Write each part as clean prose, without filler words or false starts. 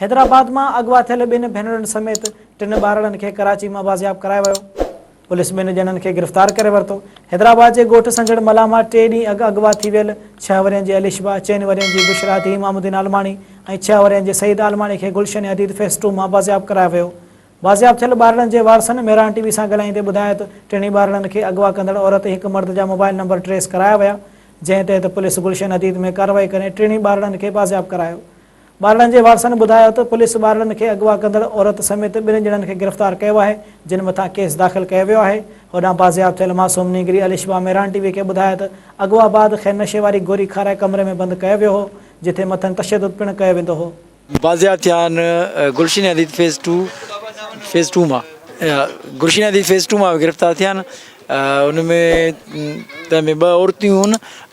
हैदराबाद में अगवा थियल ॿिनि भेनरुनि समेत 3 ॿारनि खे कराची में बाज़ियाब करायो वियो। पुलिस ॿिनि ॼणनि खे गिरफ़्तार करे वरितो। हैदराबाद के ॻोठ संजड़ मला मां 3 ॾींहं अॻु अगवा थी वियल 6 वरियनि जी अलिशबा, 4 वरियनि जी बुशरा धी इमामुद्दीन आलमाणी ऐं 6 वरियनि जी सईद आलमाणी खे गुलशन हदीद फेस 2 में बाज़ियाब करायो वियो। बाज़ियाब थियल ॿारनि जे वारसनि मेहरान टीवी सां ॻाल्हाईंदे ॿुधायो त 3 ॿारनि खे अगवा कंदड़ औरत हिकु मर्द जा मोबाइल नंबर ट्रेस कराया विया, जंहिं तहत पुलिस गुलशन हदीद में कार्रवाई करे 3 ॿारनि खे बाज़ियाब करायो। ॿारनि जे वारसनि ॿुधायो त पुलिस ॿारनि खे अगवा कंदड़ औरत समेत 2 ॼणनि खे गिरफ़्तार कयो आहे, जिन मथां केस दाख़िल कयो वियो आहे। होॾां बाज़ियाब थियल मासूम नीगरी अलिशबा मेहरान टीवी खे ॿुधायो त अगवा बाद खे नशे वारी गोरी खाराए कमरे में बंदि कयो वियो हो, जिथे मथनि तशद्दुद पिणु कयो वेंदो हो। बाज़ियाब थिया गुलशन हदीद फेस 2 में गुलशन हदीद फेस 2 में गिरफ़्तार थिया। उनमें तंहिंमें 2 औरतियूं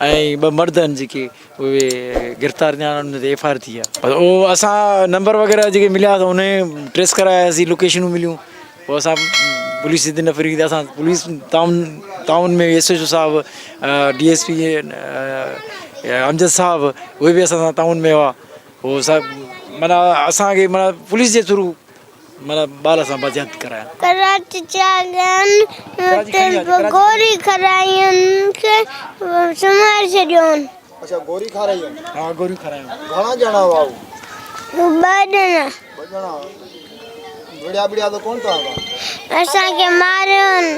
ऐं 2 मर्द आहिनि जेके उहे गिरफ़्तार थिया। उन ते एफ आई आर थी आहे। उहो असां नंबर वग़ैरह जेके मिलिया त उन ट्रेस करायासीं, लोकेशनूं मिलियूं। पोइ असां पुलिस जी न फिरी असां पुलिस ताउन में SHO साहब, DSP अमजद साहब, उहे बि असां सां ताउन में हुआ। उहो सभु माना असांखे माना पुलिस जे थ्रू माना ॿार सां बाज़ियाब कराया। कराची गोरी खारायनि खे सुमारे छॾियोनि। अच्छा, गोरी खाराई? हाँ, गोरी खाराई। घणा ॼणा हुआ? 2 ॼणा। बढ़िया बढ़िया तो कौन था? असांखे मारियोनि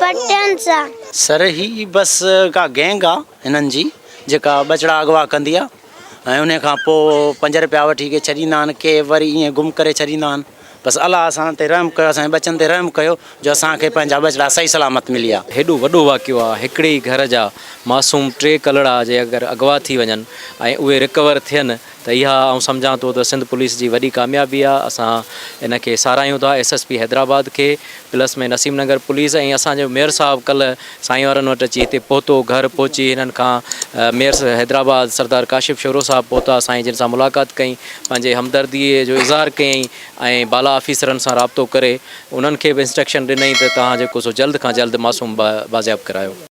पटियुनि सां। सर ही बस का गैंग आहे हिननि जी जेका बचड़ा अगवा कंदी आहे ऐं उन खां पोइ 5 रुपया वठी के छॾींदा आहिनि, के वरी ईअं गुम करे छॾींदा आहिनि। बस अलाह असां ते रहम कयो, असांजे बचनि ते रहम कयो जो असांखे पंहिंजा बचड़ा सही सलामत मिली आहे। हेॾो वॾो वाक़ियो आहे। हिकिड़े ई घर जा मासूम 3 कलड़ा जे अगरि अगवा थी वञनि ऐं उहे रिकवर थियनि त इहा आउं सम्झां थो त सिंध पुलिस जी वॾी कामयाबी आहे। असां इन खे सारायूं था SSP हैदराबाद खे, प्लस में नसीम नगर पुलिस ऐं असांजो मेयर साहब कल्ह साईं वारनि वटि अची हिते पहुतो, घर पहुची हिननि खां मेयर हैदराबाद सरदार काशिफ शोरो साहब पहुता, साईं जिन सां मुलाक़ात कई, पंहिंजे हमदर्दीअ जो इज़हार कयईं ऐं बाला ऑफिसरनि सां राब्तो करे उन्हनि खे बि इंस्ट्रक्शन ॾिनई त तव्हां जेको सो जल्द खां जल्द मासूम बाज़ियाब करायो।